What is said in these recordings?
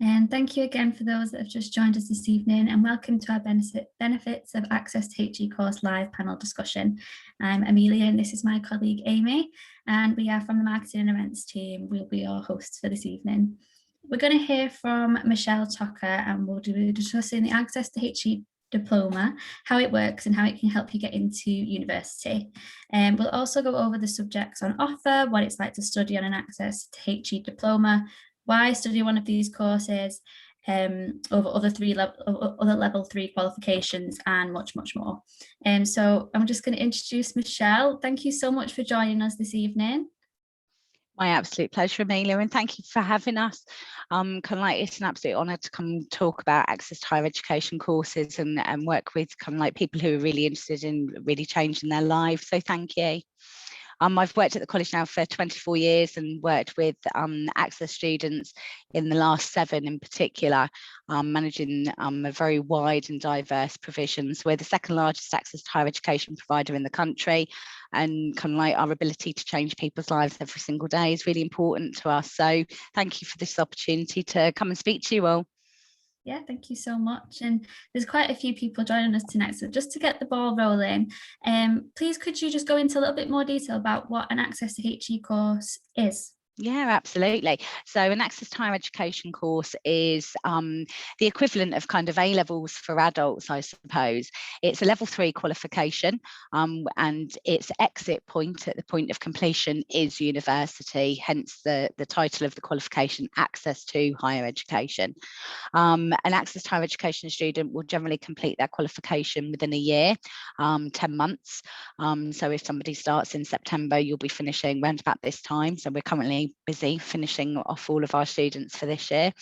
And thank you again for those that have just joined us this evening, and welcome to our Benefits of Access to HE course live panel discussion. I'm Amelia and this is my colleague Amy, and we are from the marketing and events team. We'll be your hosts for this evening. We're going to hear from Michelle Tocher, and we'll be discussing the Access to HE diploma, how it works and how it can help you get into university. And we'll also go over the subjects on offer, what it's like to study on an Access to HE diploma, why study one of these courses over other level 3 qualifications, and much more. So I'm just going to introduce Michelle. Thank you so much for joining us this evening. My absolute pleasure, Amelia, and thank you for having us. It's an absolute honour to come talk about access to higher education courses and work with people who are really interested in really changing their lives. So thank you. I've worked at the college now for 24 years and worked with access students in the last 7 in particular, managing a very wide and diverse provisions. We're the second largest access to higher education provider in the country, and our ability to change people's lives every single day is really important to us. So thank you for this opportunity to come and speak to you all. Yeah, thank you so much. And there's quite a few people joining us tonight. So just to get the ball rolling, please could you just go into a little bit more detail about what an Access to HE course is? Yeah, absolutely. So an access to higher education course is the equivalent of A levels for adults, I suppose. It's a level 3 qualification, and its exit point at the point of completion is university, hence the title of the qualification, Access to Higher Education. An access to higher education student will generally complete their qualification within a year, 10 months. So if somebody starts in September, you'll be finishing around about this time. So we're currently busy finishing off all of our students for this year.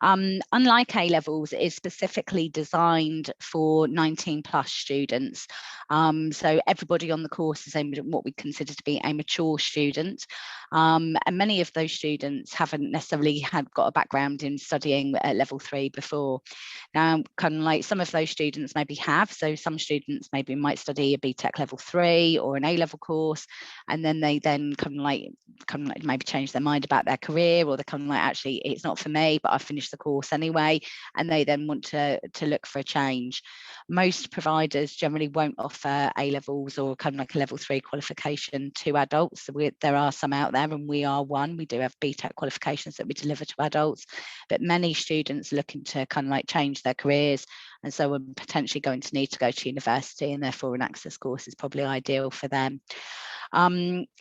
Unlike A levels, it is specifically designed for 19 plus students. So everybody on the course is aimed at what we consider to be a mature student. And many of those students haven't necessarily got a background in studying at level 3 before. Now, some of those students maybe have. So some students maybe might study a BTEC level 3 or an A level course, and then they maybe change their mind about their career, or they're actually it's not for me, but I finished the course anyway, and they then want to look for a change. Most providers generally won't offer A levels or a level 3 qualification to adults. So there are some out there, and we are one. We do have BTEC qualifications that we deliver to adults, but many students are looking to change their careers, and so we're potentially going to need to go to university, and therefore an access course is probably ideal for them.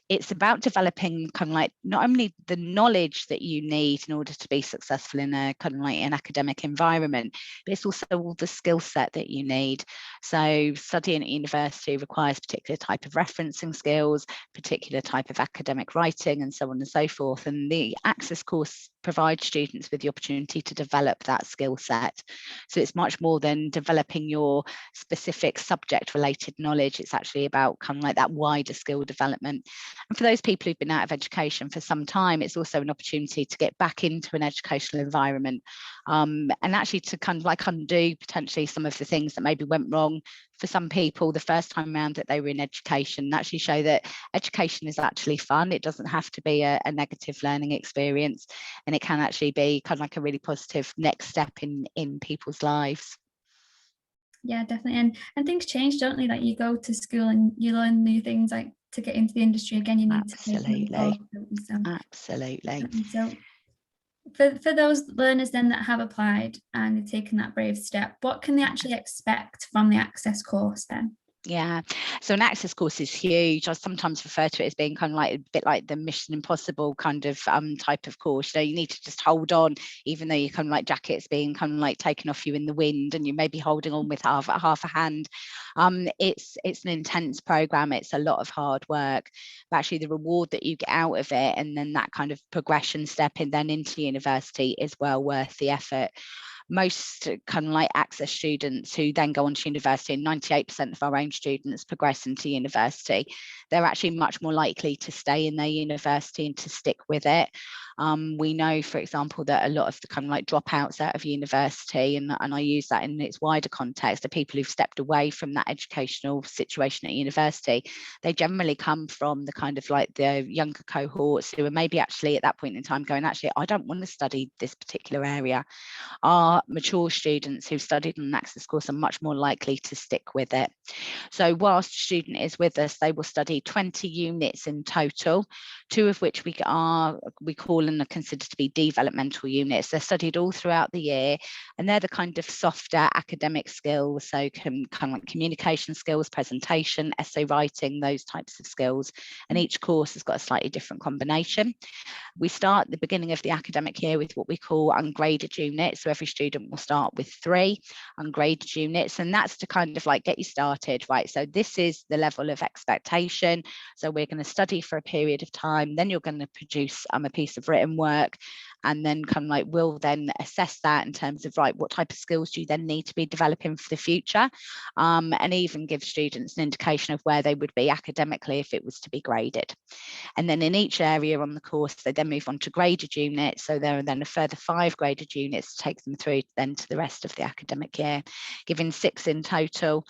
It's about developing not only the knowledge that you need in order to be successful in a an academic environment, but it's also all the skill set that you need. So studying at university requires particular type of referencing skills, particular type of academic writing, and so on and so forth. And the access course provides students with the opportunity to develop that skill set. So it's much more than developing your specific subject related knowledge. It's actually about that wider skill development. And for those people who've been out of education for some time, it's also an opportunity to get back into an educational environment, and actually to undo potentially some of the things that maybe went wrong for some people the first time around that they were in education, and actually show that education is actually fun. It doesn't have to be a negative learning experience, and it can actually be a really positive next step in people's lives. Yeah, definitely. And things change, don't they? Like you go to school and you learn new things, like to get into the industry again, you need absolutely. to Absolutely. So for those learners then that have applied and have taken that brave step, what can they actually expect from the access course then? Yeah, so an access course is huge. I sometimes refer to it as being a bit like the Mission Impossible type of course. You need to just hold on, even though your jacket's being taken off you in the wind, and you may be holding on with half a hand. It's an intense program. It's a lot of hard work, but actually the reward that you get out of it, and then that progression step then into university, is well worth the effort. most kind of like access students who then go on to university, and 98% of our own students progress into university, they're actually much more likely to stay in their university and to stick with it. We know, for example, that a lot of the kind of like dropouts out of university, and I use that in its wider context, are people who've stepped away from that educational situation at university. They generally come from the kind of like the younger cohorts who are maybe actually at that point in time going, actually, I don't want to study this particular area. Our mature students who've studied an access course are much more likely to stick with it. So whilst a student is with us, they will study 20 units in total, 2 of which we call and are considered to be developmental units. They're studied all throughout the year, and they're the kind of softer academic skills, so kind of like communication skills, presentation, essay writing, those types of skills. And each course has got a slightly different combination. We start at the beginning of the academic year with what we call ungraded units. So every student will start with 3 ungraded units, and that's to kind of like get you started, right? So this is the level of expectation. So we're going to study for a period of time, then you're going to produce a piece of written work, and then kind of like we'll then assess that in terms of, right, what type of skills do you then need to be developing for the future, and even give students an indication of where they would be academically if it was to be graded. And then in each area on the course, they then move on to graded units. So there are then a further 5 graded units to take them through then to the rest of the academic year, giving 6 in total,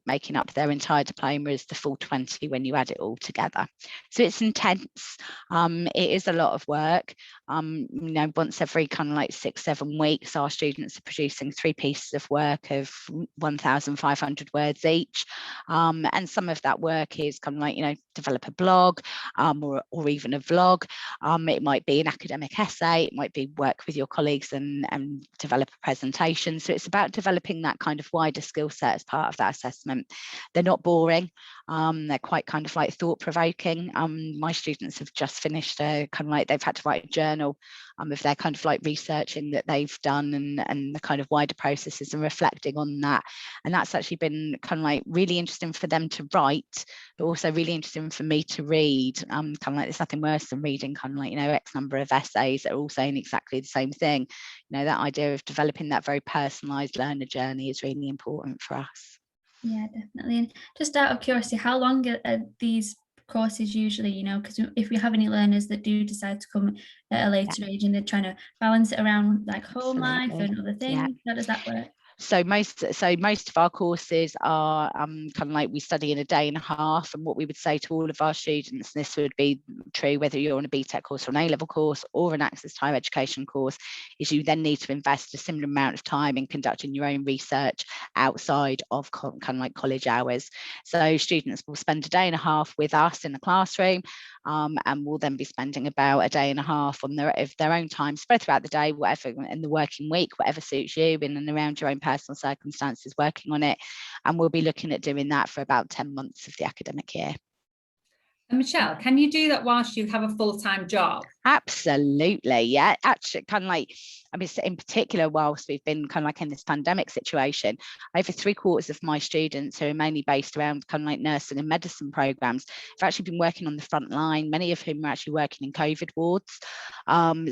making up their entire diploma as the full 20 when you add it all together. So it's intense. It is a lot of work. You know, once every kind of like 6-7 weeks, our students are producing 3 pieces of work of 1,500 words each. And some of that work is kind of like, you know, develop a blog, or even a vlog. It might be an academic essay, it might be work with your colleagues and develop a presentation. So it's about developing that kind of wider skill set as part of that assessment. They're not boring. They're quite kind of like thought-provoking. My students have just finished kind of like, they've had to write a journal of their kind of like researching that they've done, and the kind of wider processes and reflecting on that. And that's actually been kind of like really interesting for them to write, but also really interesting for me to read. Kind of like, there's nothing worse than reading kind of like, you know, X number of essays that are all saying exactly the same thing. You know, that idea of developing that very personalized learner journey is really important for us. Yeah, definitely. And just out of curiosity, how long are these courses usually, you know, because if we have any learners that do decide to come at a later age and they're trying to balance it around like home life and other things, how does that work? So most of our courses are kind of like, we study in a day and a half, and what we would say to all of our students, and this would be true whether you're on a BTEC course or an A-level course or an access to higher education course, is you then need to invest a similar amount of time in conducting your own research outside of kind of like college hours. So students will spend a day and a half with us in the classroom, and will then be spending about a day and a half on their own time spread throughout the day, whatever in the working week, whatever suits you, in and around your own personal circumstances, working on it. And we'll be looking at doing that for about 10 months of the academic year. And Michelle, can you do that whilst you have a full-time job? Absolutely, yeah. Actually, kind of like, I mean, in particular, whilst we've been kind of like in this pandemic situation, over 3/4 of my students, who are mainly based around kind of like nursing and medicine programs, have actually been working on the front line, many of whom are actually working in COVID wards.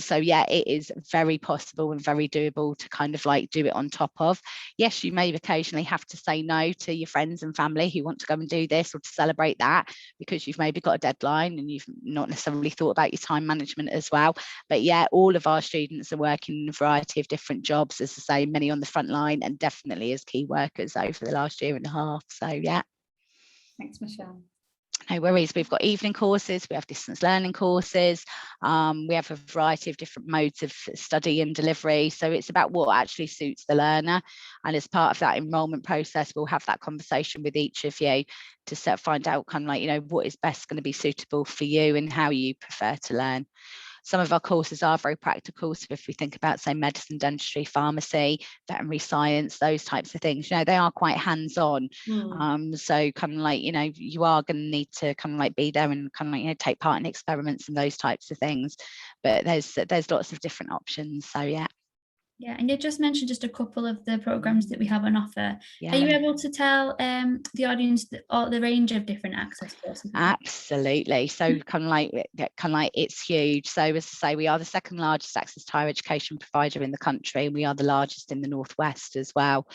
So yeah, it is very possible and very doable to kind of like do it on top of. Yes, you may occasionally have to say no to your friends and family who want to go and do this, or to celebrate that, because you've maybe got a deadline and you've not necessarily thought about your time management as well. But yeah, all of our students are working in a variety of different jobs, as I say, many on the front line and definitely as key workers over the last year and a half. So yeah. Thanks, Michelle. No worries. We've got evening courses, we have distance learning courses, we have a variety of different modes of study and delivery. So it's about what actually suits the learner. And as part of that enrolment process, we'll have that conversation with each of you to find out kind of like, you know, what is best going to be suitable for you and how you prefer to learn. Some of our courses are very practical. So if we think about, say, medicine, dentistry, pharmacy, veterinary science, those types of things, you know, they are quite hands-on. So kind of like, you know, you are going to need to kind of like be there and kind of like, you know, take part in experiments and those types of things. But there's lots of different options. So yeah. Yeah, and you just mentioned just a couple of the programs that we have on offer. Yeah. Are you able to tell the audience the range of different access courses? Absolutely. So kind of like it's huge. So as I say, we are the second largest access to higher education provider in the country, and we are the largest in the Northwest as well.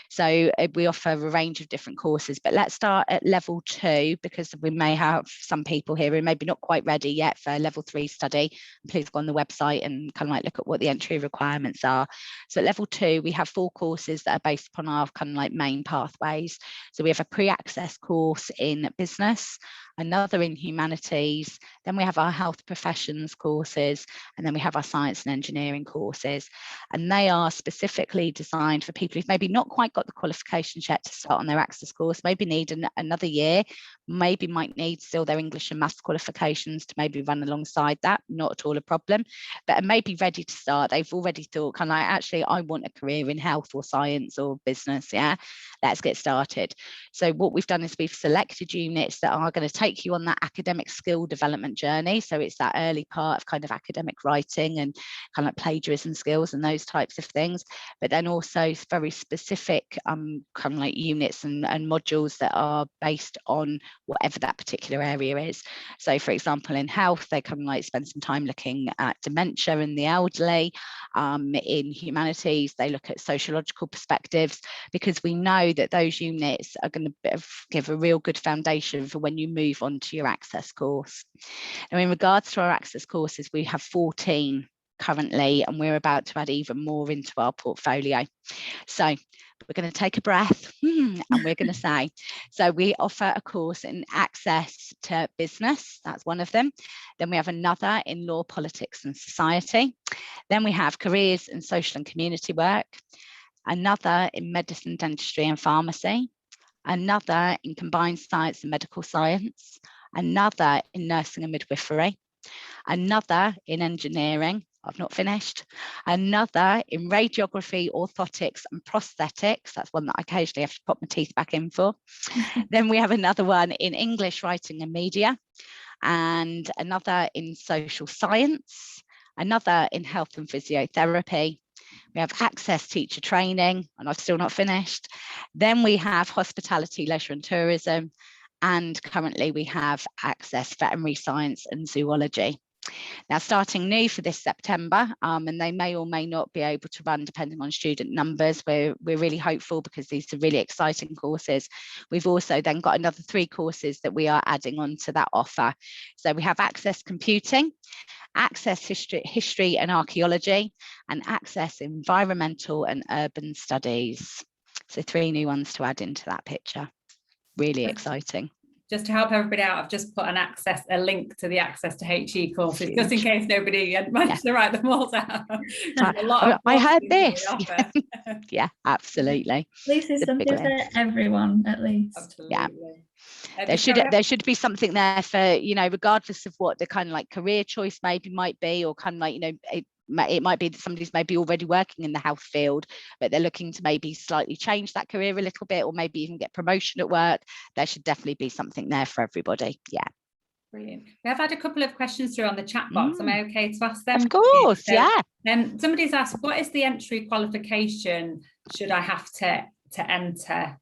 So we offer a range of different courses, but let's start at level 2, because we may have some people here who are maybe not quite ready yet for level 3 study. Please go on the website and kind of like look at what the entry requirements are. So at level 2, we have 4 courses that are based upon our kind of like main pathways. So we have a pre-access course in business, another in humanities, then we have our health professions courses, and then we have our science and engineering courses. And they are specifically designed for people who've maybe not quite got the qualifications yet to start on their access course, maybe need another year, maybe might need still their English and maths qualifications to maybe run alongside that, not at all a problem, but are maybe ready to start. They've already thought, kind of like, actually, I want a career in health or science or business, yeah, let's get started. So what we've done is we've selected units that are going to take you on that academic skill development journey. So it's that early part of kind of academic writing and kind of like plagiarism skills and those types of things, but then also very specific kind of like units and modules that are based on whatever that particular area is. So for example, in health, they kind of like spend some time looking at dementia in the elderly. In humanities, they look at sociological perspectives, because we know that those units are going to give a real good foundation for when you move on to your access course. Now, in regards to our access courses, we have 14 currently, and we're about to add even more into our portfolio. So we're going to take a breath and we're going to say, so we offer a course in access to business, that's one of them. Then we have another in law, politics and society. Then we have careers in social and community work, another in medicine, dentistry and pharmacy, another in combined science and medical science, another in nursing and midwifery, another in engineering, I've not finished, another in radiography, orthotics and prosthetics, that's one that I occasionally have to pop my teeth back in for. Then we have another one in English, writing and media, and another in social science, another in health and physiotherapy. We have access teacher training, and I've still not finished. Then we have hospitality, leisure and tourism, and currently we have access veterinary science and zoology. Now, starting new for this September, and they may or may not be able to run depending on student numbers. We're really hopeful, because these are really exciting courses. We've also then got another 3 courses that we are adding on to that offer. So we have access computing, access history and archaeology, and access environmental and urban studies. So 3 new ones to add into that picture. Really exciting. Just to help everybody out, I've just put a link to the access to HE courses, just in case nobody managed to write them all down. I heard this. Yeah, absolutely. At least there's something for everyone, at least. Absolutely. Yeah. There should be something there for, you know, regardless of what the kind of like career choice maybe might be, or kind of like, you know, it might be that somebody's maybe already working in the health field, but they're looking to maybe slightly change that career a little bit, or maybe even get promotion at work. There should definitely be something there for everybody. Yeah. Brilliant. We have had a couple of questions through on the chat box. Am I okay to ask them? Of course, so, yeah. Somebody's asked, what is the entry qualification should I have to enter?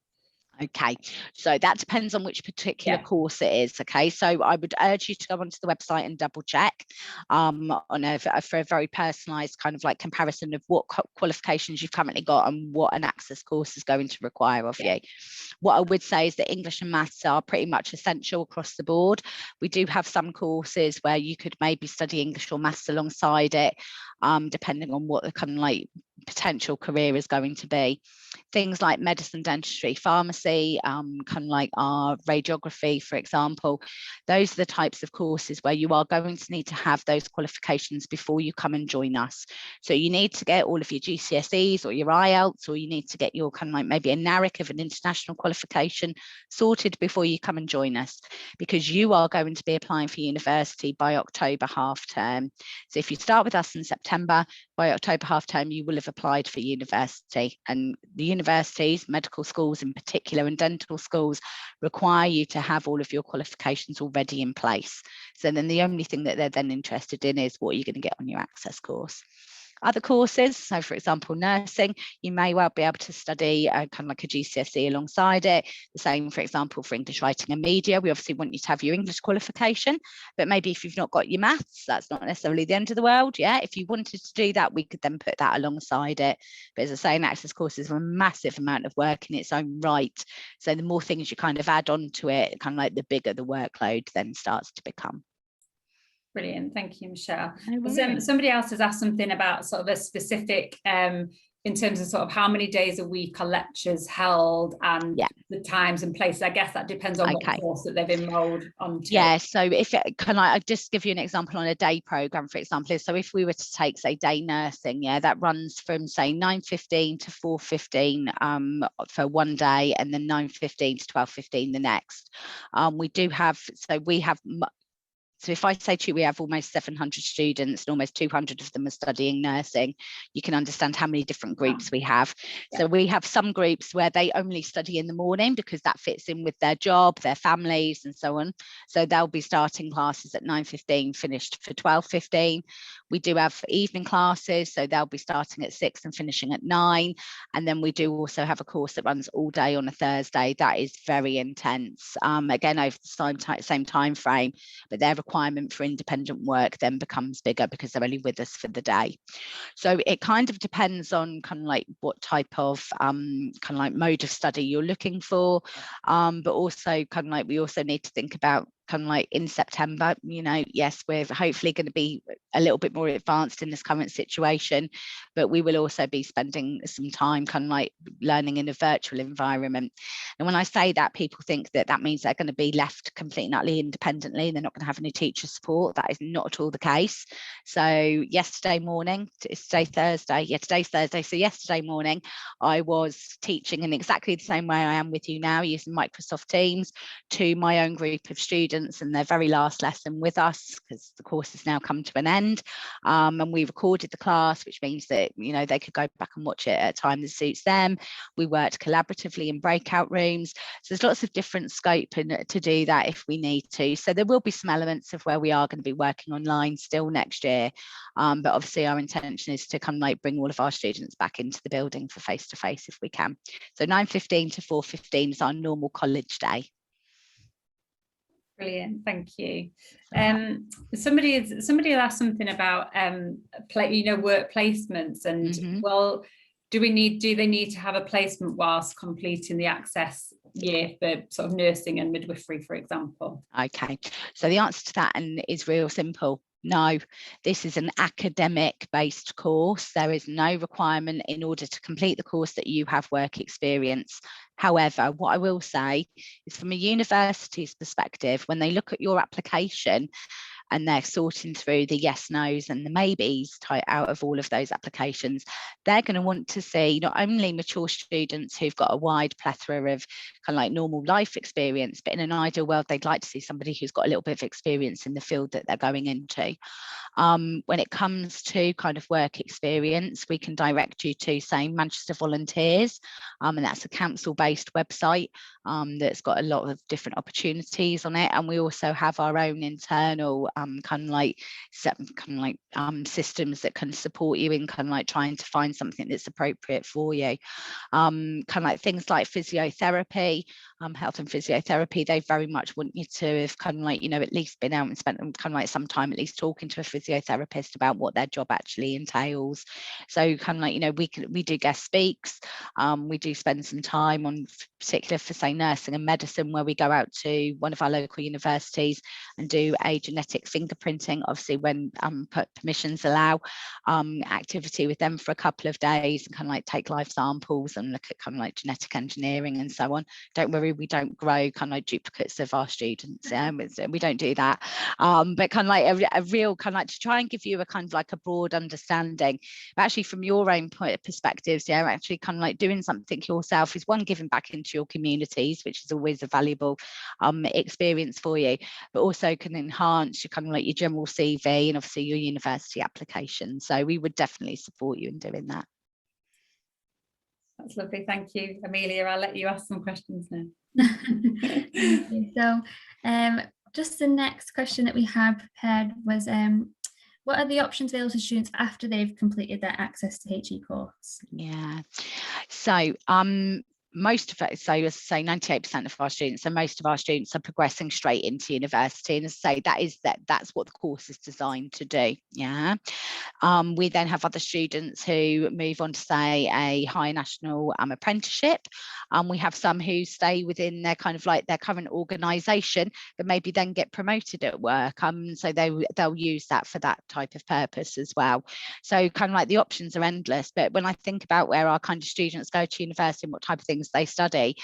Okay, so that depends on which particular course it is. Okay, so I would urge you to go onto the website and double check for a very personalised kind of like comparison of what qualifications you've currently got and what an access course is going to require of you. What I would say is that English and maths are pretty much essential across the board. We do have some courses where you could maybe study English or maths alongside it, depending on what the kind of like potential career is going to be. Things like medicine, dentistry, pharmacy, kind of like our radiography, for example, those are the types of courses where you are going to need to have those qualifications before you come and join us. So you need to get all of your GCSEs or your IELTS, or you need to get your kind of like maybe a NARIC of an international qualification sorted before you come and join us, because you are going to be applying for university by October half term. So if you start with us in September, by October half term, you will have applied for university, and the universities, medical schools in particular, and dental schools require you to have all of your qualifications already in place. So then the only thing that they're then interested in is what are you going to get on your access course. other courses. So for example, nursing, you may well be able to study kind of like a GCSE alongside it. The same, for example, for English writing and media. We obviously want you to have your English qualification, but maybe if you've not got your maths, that's not necessarily the end of the world. Yeah, if you wanted to do that, we could then put that alongside it. But as I say, an access course is a massive amount of work in its own right. So the more things you kind of add on to it, kind of like the bigger the workload then starts to become. Brilliant, thank you, Michelle. No Somebody else has asked something about sort of a specific in terms of sort of how many days a week are lectures held and the times and places. I guess that depends on what course that they've enrolled onto. Yeah, so if it, can I just give you an example on a day program, for example. So if we were to take, say, day nursing, yeah, that runs from say 9:15 to 4:15 for one day, and then 9:15 to 12:15 the next. We do have, so we have. So if I say to you, we have almost 700 students and almost 200 of them are studying nursing, you can understand how many different groups we have. So we have some groups where they only study in the morning because that fits in with their job, their families and so on. So they'll be starting classes at 9:15, finished for 12:15. We do have evening classes, so they'll be starting at 6 and finishing at 9. And then we do also have a course that runs all day on a Thursday. That is very intense. Again, over the same time frame, but their requirement for independent work then becomes bigger because they're only with us for the day. So it kind of depends on kind of like what type of kind of like mode of study you're looking for, but also kind of like we also need to think about kind of like in September, you know, yes, we're hopefully going to be a little bit more advanced in this current situation, but we will also be spending some time kind of like learning in a virtual environment. And when I say that, people think that that means they're going to be left completely and utterly independently and they're not going to have any teacher support. That is not at all the case. So yesterday morning, it's today Thursday, yeah, today's Thursday, so yesterday morning I was teaching in exactly the same way I am with you now, using Microsoft Teams, to my own group of students and their very last lesson with us, because the course has now come to an end, and we recorded the class, which means that, you know, they could go back and watch it at a time that suits them. We worked collaboratively in breakout rooms, so there's lots of different scope to do that if we need to. So there will be some elements of where we are going to be working online still next year, but obviously our intention is to kind of like bring all of our students back into the building for face-to-face if we can. So 9:15 to 4:15 is our normal college day. Brilliant, thank you. Somebody asked something about work placements and well, do they need to have a placement whilst completing the access year for sort of nursing and midwifery, for example? Okay, so the answer to that is real simple. No, this is an academic based course. There is no requirement in order to complete the course that you have work experience. However, what I will say is, from a university's perspective, when they look at your application and they're sorting through the yes, no's and the maybes out of all of those applications, they're going to want to see not only mature students who've got a wide plethora of kind of like normal life experience, but in an ideal world, they'd like to see somebody who's got a little bit of experience in the field that they're going into. When it comes to kind of work experience, we can direct you to, say, Manchester Volunteers, and that's a council-based website that's got a lot of different opportunities on it. And we also have our own internal systems that can support you in kind of like trying to find something that's appropriate for you. Kind of like things like physiotherapy, health and physiotherapy, they very much want you to have kind of like, you know, at least been out and spent kind of like some time at least talking to a physiotherapist about what their job actually entails. So kind of like, you know, we do guest speaks, we do spend some time on, particular for say nursing and medicine, where we go out to one of our local universities and do a genetic fingerprinting, obviously when permissions allow, activity with them for a couple of days and kind of like take live samples and look at kind of like genetic engineering and so on. Don't worry, we don't grow kind of like duplicates of our students, we don't do that, but kind of like a real kind of like to try and give you a kind of like a broad understanding, but actually from your own perspectives, actually kind of like doing something yourself is one, giving back into your communities, which is always a valuable experience for you, but also can enhance your kind of like your general CV and obviously your university application. So we would definitely support you in doing that. That's lovely, thank you. Amelia, I'll let you ask some questions now. So just the next question that we have prepared was what are the options available to students after they've completed their Access to HE course? Yeah, so most of it, so as I say, 98% of our students, so most of our students are progressing straight into university, and as I say, that's what the course is designed to do. Yeah. We then have other students who move on to, say, a higher national apprenticeship. We have some who stay within their kind of like their current organisation, but maybe then get promoted at work. So they'll use that for that type of purpose as well. So kind of like the options are endless. But when I think about where our kind of students go to university and what type of things they study,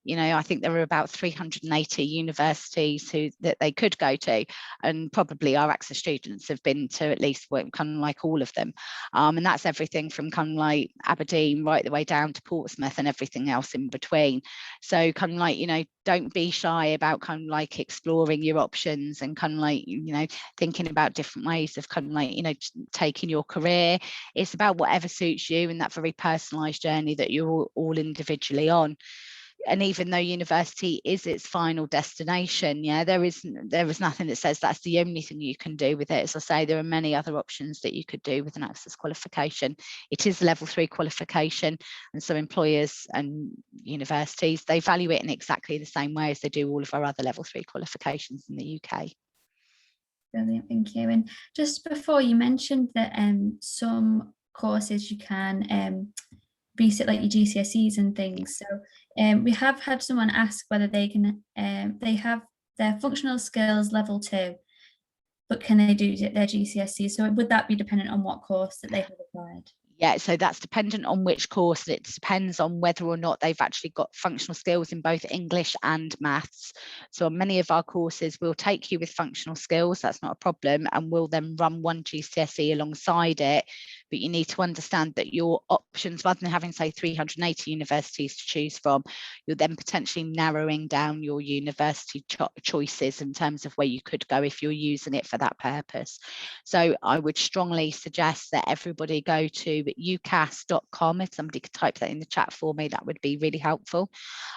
you know, I think there are about 380 universities that they could go to, and probably our Access students have been to at least kind of like all of them. And that's everything from kind of like Aberdeen right the way down to Portsmouth and everything else in between. So kind of like, you know, don't be shy about kind of like exploring your options and kind of like, you know, thinking about different ways of kind of like, you know, taking your career. It's about whatever suits you and that very personalised journey that you're all individually on. And even though university is its final destination, yeah, there is nothing that says that's the only thing you can do with it. As I say, there are many other options that you could do with an Access qualification. It is a level 3 qualification, and so employers and universities, they value it in exactly the same way as they do all of our other level 3 qualifications in the UK. Brilliant, thank you. And just before, you mentioned that some courses you can reset, like your GCSEs and things. So we have had someone ask whether they can, they have their functional skills level 2, but can they do their GCSEs? So would that be dependent on what course that they have applied? Yeah, so that's dependent on which course. It depends on whether or not they've actually got functional skills in both English and maths. So on many of our courses, we'll take you with functional skills, that's not a problem, and we'll then run one GCSE alongside it. But you need to understand that your options, rather than having, say, 380 universities to choose from, you're then potentially narrowing down your university choices in terms of where you could go if you're using it for that purpose. So I would strongly suggest that everybody go to ucas.com. If somebody could type that in the chat for me, that would be really helpful.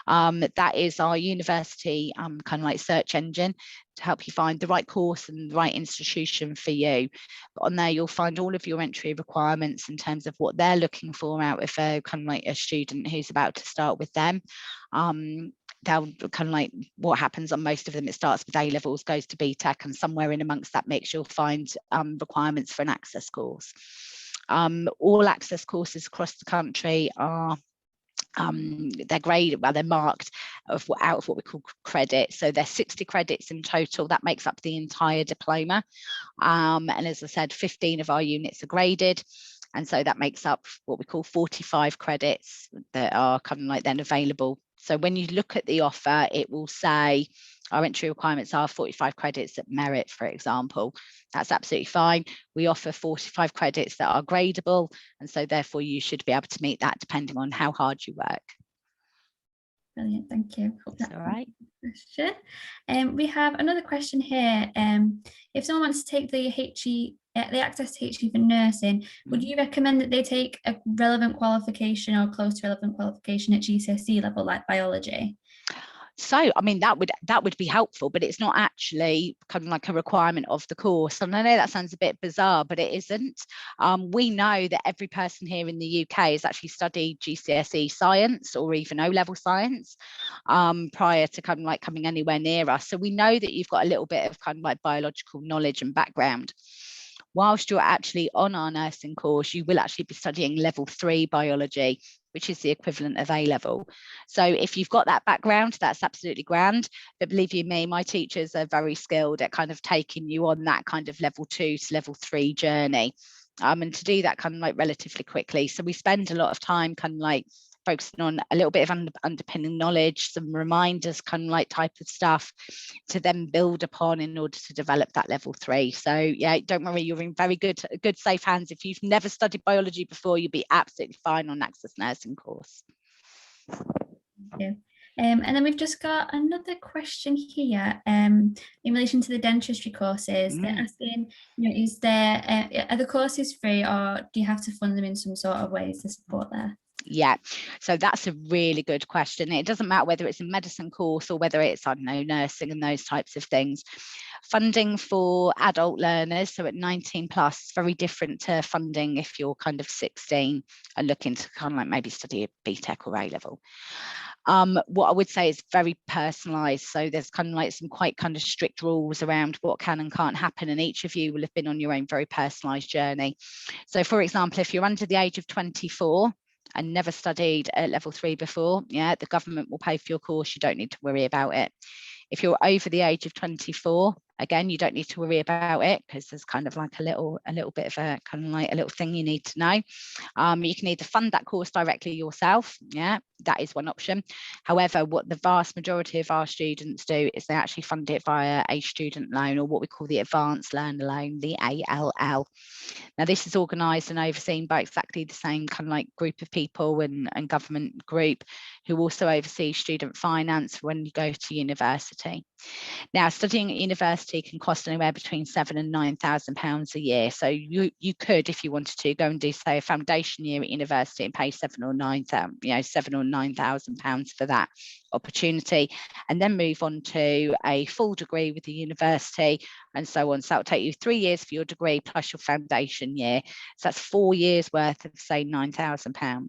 That is our university kind of like search engine to help you find the right course and the right institution for you. But on there, you'll find all of your entry requirements in terms of what they're looking for out of a kind of like a student who's about to start with them. They'll kind of like what happens on most of them, it starts with A levels, goes to BTEC, and somewhere in amongst that mix you'll find requirements for an Access course. All Access courses across the country are they're graded, well, they're marked out of what we call credit. So they're 60 credits in total. That makes up the entire diploma. And as I said, 15 of our units are graded. And so that makes up what we call 45 credits that are kind of like then available. So when you look at the offer, it will say our entry requirements are 45 credits at merit, for example. That's absolutely fine. We offer 45 credits that are gradable, and so therefore you should be able to meet that depending on how hard you work. Brilliant, thank you. That's all right. Question. We have another question here. If someone wants to take the HE, the Access to HE for nursing, would you recommend that they take a relevant qualification or close to relevant qualification at GCSE level, like biology? So, I mean, that would be helpful, but it's not actually kind of like a requirement of the course. And I know that sounds a bit bizarre, but it isn't. We know that every person here in the UK has actually studied GCSE science or even O-level science prior to kind of like coming anywhere near us. So we know that you've got a little bit of kind of like biological knowledge and background. Whilst you're actually on our nursing course, you will actually be studying level 3 biology, which is the equivalent of A-level. So if you've got that background, that's absolutely grand. But believe you me, my teachers are very skilled at kind of taking you on that kind of level 2 to level 3 journey. And to do that kind of like relatively quickly. So we spend a lot of time kind of like focusing on a little bit of underpinning knowledge, some reminders, kind of like type of stuff to then build upon in order to develop that level 3. So yeah, don't worry, you're in very good safe hands. If you've never studied biology before, you'll be absolutely fine on Access nursing course. Thank you. And then we've just got another question here in relation to the dentistry courses. They're asking, you know, is there are the courses free, or do you have to fund them in some sort of ways to support there? Yeah, so that's a really good question. It doesn't matter whether it's a medicine course or whether it's, I don't know, nursing and those types of things. Funding for adult learners, so at 19 plus, very different to funding if you're kind of 16 and looking to kind of like maybe study a BTEC or A level. What I would say is very personalised. So there's kind of like some quite kind of strict rules around what can and can't happen, and each of you will have been on your own very personalised journey. So for example, if you're under the age of 24 and never studied at level 3 before, yeah, the government will pay for your course. You don't need to worry about it. If you're over the age of 24, again, you don't need to worry about it, because there's kind of like a little bit of a kind of like a little thing you need to know. You can either fund that course directly yourself, yeah, that is one option. However, what the vast majority of our students do is they actually fund it via a student loan, or what we call the Advanced Learner Loan, the ALL. Now, this is organised and overseen by exactly the same kind of like group of people and government group who also oversee student finance when you go to university. Now, studying at university can cost anywhere between £7,000 and £9,000 a year. So you could, if you wanted to, go and do, say, a foundation year at university and pay £7,000 or £9,000 for that opportunity, and then move on to a full degree with the university and so on. So that'll take you 3 years for your degree plus your foundation year. So that's 4 years worth of, say, £9,000.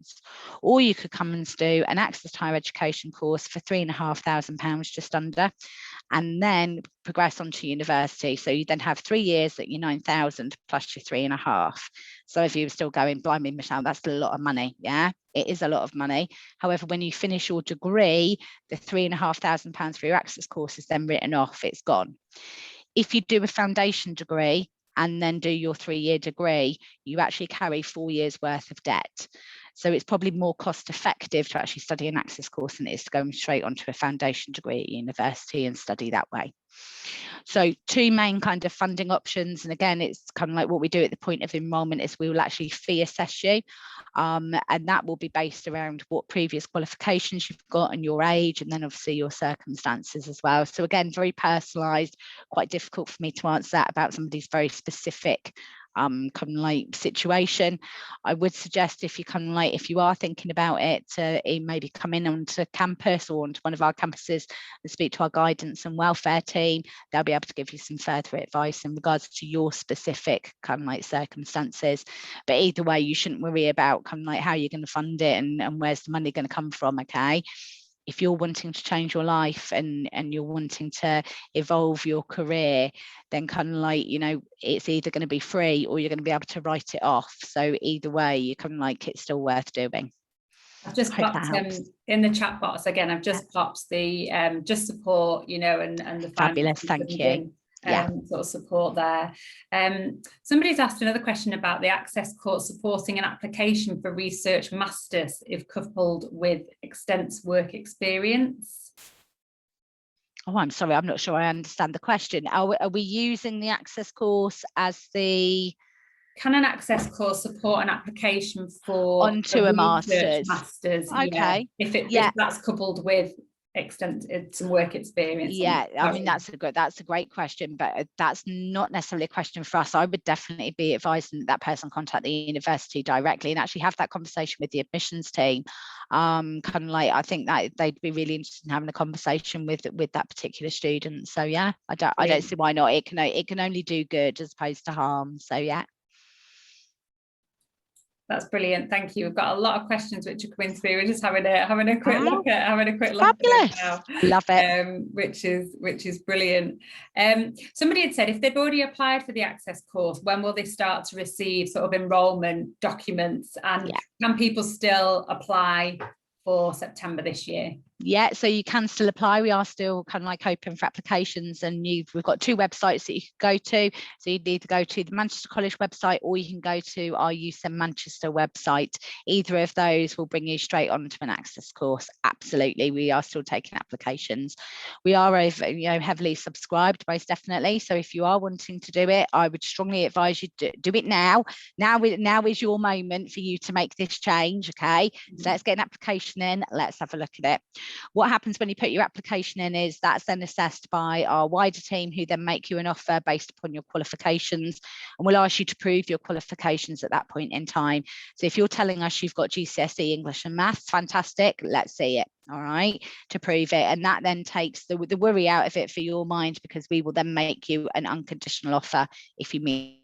Or you could come and do an Access to Higher Education course for £3,500, just under, and then progress on to university. So you then have 3 years at your 9,000 plus your 3.5. So if you were still going, blimey, Michelle, that's a lot of money. Yeah, it is a lot of money. However, when you finish your degree, the £3,500 for your access course is then written off, it's gone. If you do a foundation degree and then do your 3-year degree, you actually carry 4 years worth of debt. So it's probably more cost effective to actually study an access course than it is to go straight onto a foundation degree at university and study that way. So 2 main kind of funding options, and again, it's kind of like what we do at the point of enrolment is we will actually fee assess you, and that will be based around what previous qualifications you've got and your age, and then obviously your circumstances as well. So again, very personalised, quite difficult for me to answer that about somebody's very specific kind of like situation. I would suggest if you are thinking about it, to maybe come in onto campus or onto one of our campuses and speak to our guidance and welfare team. They'll be able to give you some further advice in regards to your specific kind of like circumstances. But either way, you shouldn't worry about kind of like how you're going to fund it and where's the money going to come from. Okay, if you're wanting to change your life and you're wanting to evolve your career, then kind of like, you know, it's either going to be free or you're going to be able to write it off. So either way, you kind of like, it's still worth doing. I've just popped in the chat box again. I've just popped the just support, you know, and the fabulous. Thank you. Sort of support there. Somebody's asked another question about the access course supporting an application for research masters if coupled with extensive work experience. Oh, I'm sorry, I'm not sure I understand the question. Are we using the access course as the... Can an access course support an application for onto a master's? Yeah. Okay. If that's coupled with some work experience. Yeah, I mean, that's a great question, but that's not necessarily a question for us. I would definitely be advising that person contact the university directly and actually have that conversation with the admissions team. Kind of like, I think that they'd be really interested in having a conversation with that particular student. So yeah, I don't see why not. It can only do good as opposed to harm. So yeah. That's brilliant. Thank you. We've got a lot of questions which are coming through. We're just having a quick look at fabulous. Now. Love it. Which is brilliant. Somebody had said if they've already applied for the access course, when will they start to receive sort of enrolment documents, and can people still apply for September this year? Yeah, so you can still apply. We are still kind of like open for applications, and we've got 2 websites that you can go to. So you'd either go to the Manchester College website or you can go to our USEM Manchester website. Either of those will bring you straight onto an access course. Absolutely, we are still taking applications. We are heavily subscribed, most definitely. So if you are wanting to do it, I would strongly advise you to do it now. Now is your moment for you to make this change. Okay, so let's get an application in. Let's have a look at it. what happens when you put your application in is that's then assessed by our wider team, who then make you an offer based upon your qualifications, and we'll ask you to prove your qualifications at that point in time. So if you're telling us you've got GCSE English and Maths, fantastic, let's see it, all right, to prove it. And that then takes the worry out of it for your mind, because we will then make you an unconditional offer if you meet.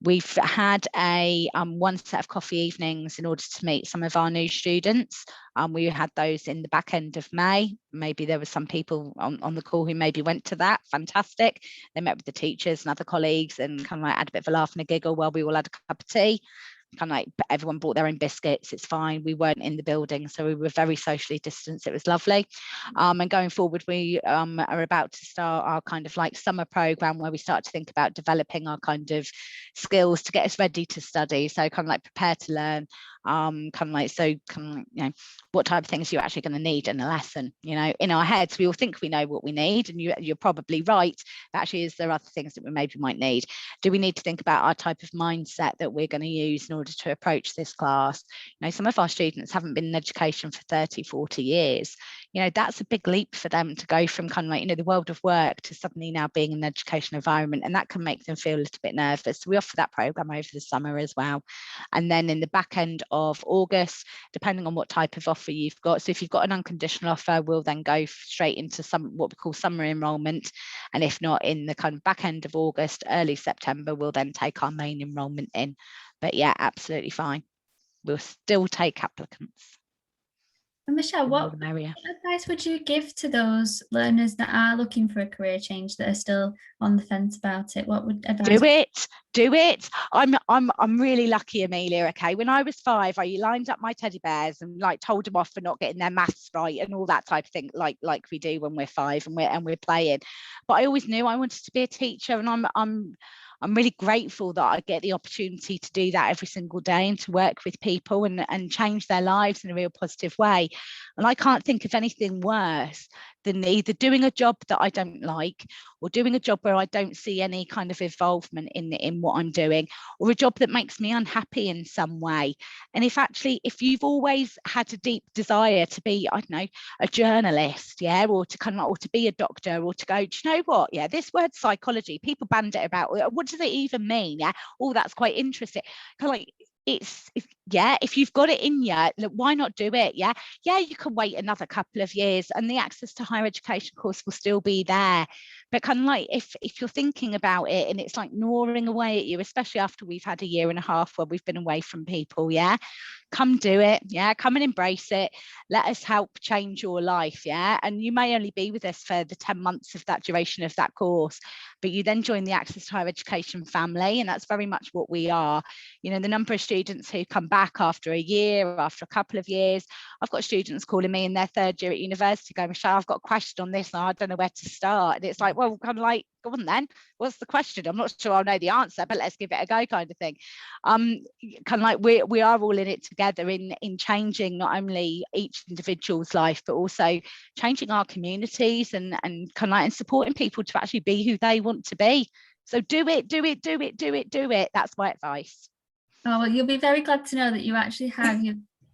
We've had a one set of coffee evenings in order to meet some of our new students. We had those in the back end of May. Maybe there were some people on the call who maybe went to that. Fantastic. They met with the teachers and other colleagues and kind of like had a bit of a laugh and a giggle while we all had a cup of tea. Kind of like everyone brought their own biscuits. It's fine. We weren't in the building, so we were very socially distanced. It was lovely. And going forward, we are about to start our kind of like summer program, where we start to think about developing our kind of skills to get us ready to study. So kind of like prepare to learn. Kind of like, so kind of like, you know, what type of things you're actually going to need in a lesson. You know, in our heads, we all think we know what we need, and you're probably right. But actually, is there other things that we maybe might need? Do we need to think about our type of mindset that we're going to use in order to approach this class? You know, some of our students haven't been in education for 30, 40 years. You know, that's a big leap for them to go from kind of like, you know, the world of work to suddenly now being in an educational environment, and that can make them feel a little bit nervous. So we offer that program over the summer as well. And then in the back end of August, depending on what type of offer you've got, so if you've got an unconditional offer, we'll then go straight into what we call summer enrolment. And if not, in the kind of back end of August, early September, we'll then take our main enrolment in. But yeah, absolutely fine. We'll still take applicants. And Michelle, what advice would you give to those learners that are looking for a career change, that are still on the fence about it? What would advice? Do it. I'm really lucky, Amelia. Okay, when I was 5, I lined up my teddy bears and like told them off for not getting their maths right and all that type of thing, like we do when we're 5 and we're playing. But I always knew I wanted to be a teacher, and I'm really grateful that I get the opportunity to do that every single day, and to work with people and change their lives in a real positive way. And I can't think of anything worse than either doing a job that I don't like, or doing a job where I don't see any kind of involvement in what I'm doing, or a job that makes me unhappy in some way. And if you've always had a deep desire to be, I don't know, a journalist, yeah, or to be a doctor, or to go, do you know what? Yeah, this word psychology, people band it about. What does it even mean? Yeah, oh, that's quite interesting. Kind of like, if you've got it in you, why not do it? Yeah, you can wait another couple of years, and the access to higher education course will still be there. But kind of like, if you're thinking about it and it's like gnawing away at you, especially after we've had a year and a half where we've been away from people, yeah, come do it. Yeah, come and embrace it. Let us help change your life. Yeah, and you may only be with us for the 10 months of that duration of that course, but you then join the Access to Higher Education family, and that's very much what we are. You know, the number of students who come back after a year, or after a couple of years. I've got students calling me in their 3rd year at university going, Michelle, I've got a question on this and I don't know where to start. And it's like, well, kind of like, go on then, what's the question? I'm not sure I'll know the answer, but let's give it a go, kind of thing. Kind of like, we are all in it together in changing not only each individual's life, but also changing our communities, and kind of like, and supporting people to actually be who they want to be. So do it. That's my advice. Oh, well, you'll be very glad to know that you actually have.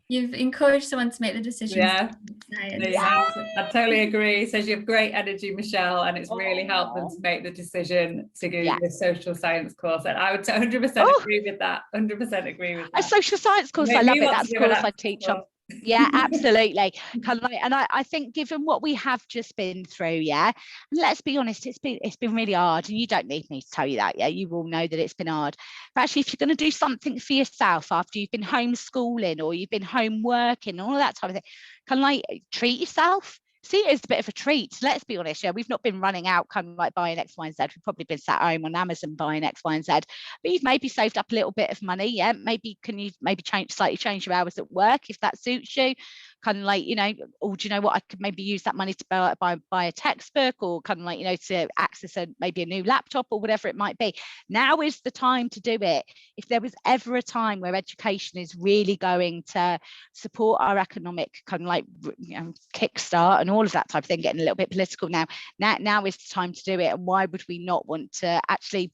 You've encouraged someone to make the decision. Yeah, I totally agree. Says you have great energy, Michelle, and it's really helped them to make the decision to go the social science course. And I would 100% agree with that. 100% agree with that. A social science course, I love it. That's the course I teach on. Yeah, absolutely. Kind of like, and I think, given what we have just been through, yeah, and let's be honest, it's been really hard, and you don't need me to tell you that. Yeah, you all know that it's been hard. But actually, if you're going to do something for yourself after you've been homeschooling or you've been home working, all of that type of thing, kind of like, treat yourself. See it as a bit of a treat. Let's be honest, yeah, we've not been running out kind of like buying X, Y, and Z. We've probably been sat home on Amazon buying X, Y, and Z. But you've maybe saved up a little bit of money, yeah. Maybe can you slightly change your hours at work if that suits you? Kind of like, you know, or do you know what, I could maybe use that money to buy a textbook, or kind of like, you know, to access maybe a new laptop or whatever it might be. Now is the time to do it. If there was ever a time where education is really going to support our economic kind of like, you know, kickstart and all of that type of thing, getting a little bit political now is the time to do it. And why would we not want to actually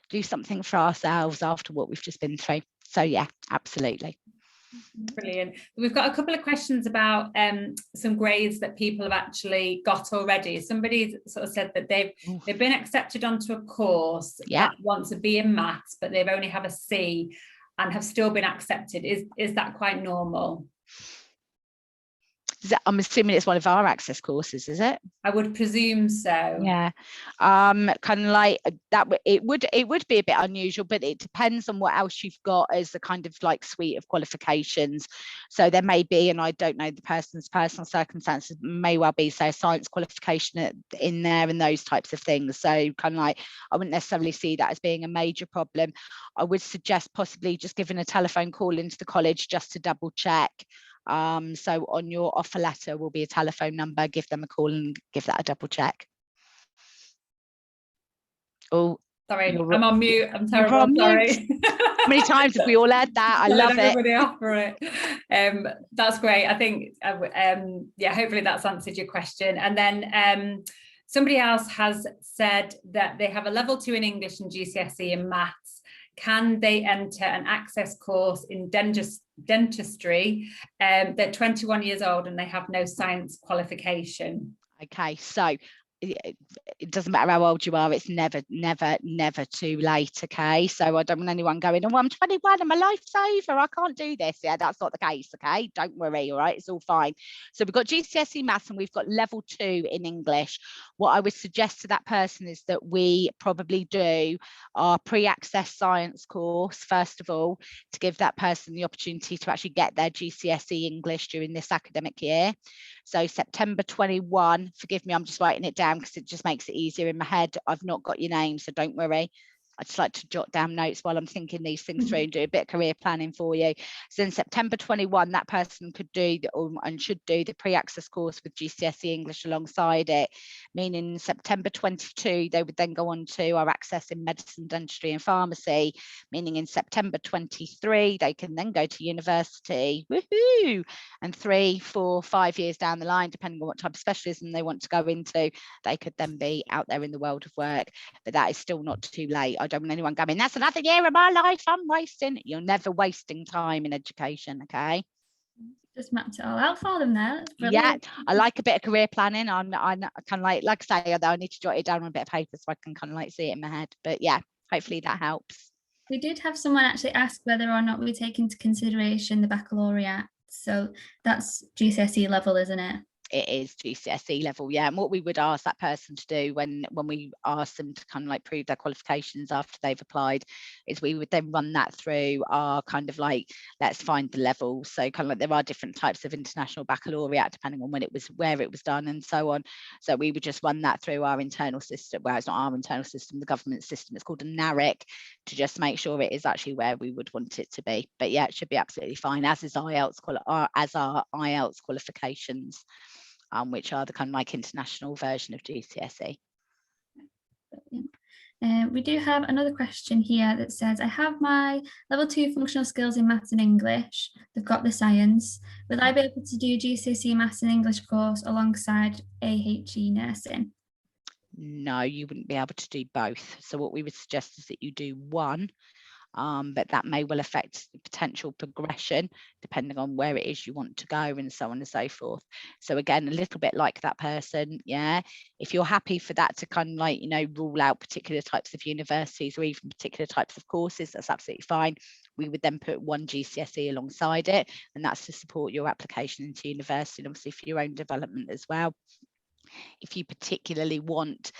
do something for ourselves after what we've just been through? So yeah, absolutely. Brilliant. We've got a couple of questions about some grades that people have actually got already. Somebody sort of said that they've been accepted onto a course that wants a B in maths, but they've only have a C and have still been accepted. Is that quite normal? I'm assuming it's one of our access courses, is it? I would presume so. Yeah, kind of like that. It would be a bit unusual, but it depends on what else you've got as the kind of like suite of qualifications. So there may be, and I don't know the person's personal circumstances, may well be, say, a science qualification in there and those types of things. So kind of like, I wouldn't necessarily see that as being a major problem. I would suggest possibly just giving a telephone call into the college just to double check. So on your offer letter will be a telephone number, give them a call and give that a double check. Oh, sorry, I'm on mute. I'm terrible. I'm sorry. How many times have we all heard that? I love everybody it. Off for it. That's great. I think, yeah, hopefully that's answered your question. And then somebody else has said that they have a level 2 in English and GCSE in maths. Can they enter an access course in dentistry? They're 21 years old and they have no science qualification. Okay, so it doesn't matter how old you are, it's never too late. Okay, so I don't want anyone going, oh, I'm 21 and my life's over, I can't do this. Yeah, that's not the case. Okay, don't worry. All right, it's all fine. So we've got GCSE maths and we've got level 2 in English. What I would suggest to that person is that we probably do our pre-access science course first of all, to give that person the opportunity to actually get their GCSE English during this academic year. So September 21, forgive me, I'm just writing it down because it just makes it easier in my head. I've not got your name, so don't worry. I just like to jot down notes while I'm thinking these things through and do a bit of career planning for you. So in September 21, that person could do and should do the pre-access course with GCSE English alongside it, meaning in September 22, they would then go on to our access in medicine, dentistry and pharmacy, meaning in September 23, they can then go to university, woohoo! And 3, 4, 5 years down the line, depending on what type of specialism they want to go into, they could then be out there in the world of work. But that is still not too late. I don't want anyone going, that's another year of my life I'm wasting. You're never wasting time in education, okay? Just mapped it all out for them there. Yeah, I like a bit of career planning. I'm kind of like I say, I need to jot it down on a bit of paper so I can kind of like see it in my head. But yeah, hopefully that helps. We did have someone actually ask whether or not we take into consideration the baccalaureate. So that's GCSE level, isn't it? It is GCSE level, yeah. And what we would ask that person to do when we ask them to kind of like prove their qualifications after they've applied is we would then run that through our kind of like, let's find the level. So kind of like there are different types of international baccalaureate depending on when it was, where it was done and so on. So we would just run that through our internal system. Well, it's not our internal system, the government system. It's called a NARIC, to just make sure it is actually where we would want it to be. But yeah, it should be absolutely fine, as is IELTS, as are IELTS qualifications. Which are the kind of like international version of GCSE. We do have another question here that says, I have my level 2 functional skills in maths and English. They've got the science. Will I be able to do GCSE maths and English course alongside AHE nursing? No, you wouldn't be able to do both. So what we would suggest is that you do one. But that may well affect the potential progression depending on where it is you want to go and so on and so forth. So again, a little bit like that person, yeah, if you're happy for that to kind of like, you know, rule out particular types of universities or even particular types of courses, that's absolutely fine. We would then put one GCSE alongside it, and that's to support your application into university and obviously for your own development as well. If you particularly want,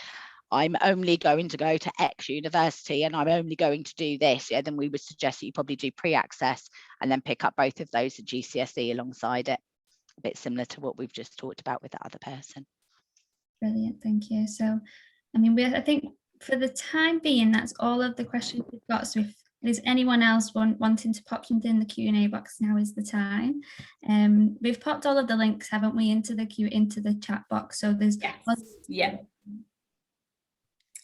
I'm only going to go to X university and I'm only going to do this, yeah, then we would suggest that you probably do pre-access and then pick up both of those at GCSE alongside it. A bit similar to what we've just talked about with that other person. Brilliant, thank you. So, I mean, I think for the time being, that's all of the questions we've got. So if there's anyone else wanting to pop something in the Q&A box, now is the time. We've popped all of the links, haven't we, into the chat box. So there's yeah.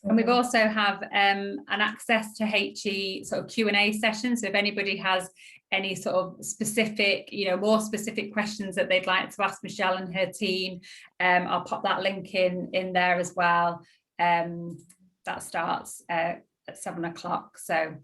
And we've also have an access to HE sort of Q&A session. So if anybody has any sort of specific, you know, more specific questions that they'd like to ask Michelle and her team, I'll pop that link in there as well. That starts at 7 o'clock. So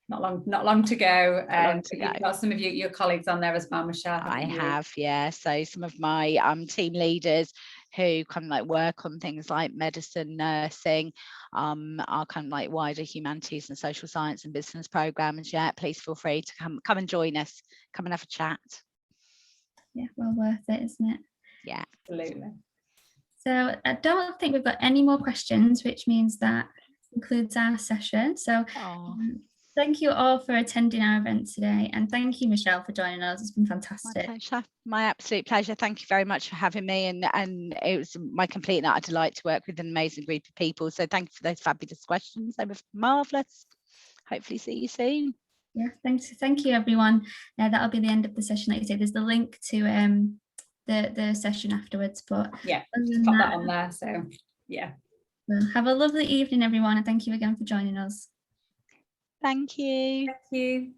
not long to go. You've got some of your colleagues on there as well, Michelle. I have, yeah. So some of my team leaders who kind of like work on things like medicine, nursing, are kind of like wider humanities and social science and business programs. Yeah, please feel free to come and join us. Come and have a chat. Yeah, well worth it, isn't it? Yeah, absolutely. So I don't think we've got any more questions, which means that concludes our session. So thank you all for attending our event today, and thank you, Michelle, for joining us. It's been fantastic. My pleasure. My absolute pleasure. Thank you very much for having me, and it was my complete and utter delight to work with an amazing group of people. So thank you for those fabulous questions. They were marvellous. Hopefully see you soon. Yeah, thank you everyone. That'll be the end of the session. Like you say, there's the link to the session afterwards, but yeah, just pop that on there. So yeah, well, have a lovely evening everyone, and thank you again for joining us. Thank you. Thank you.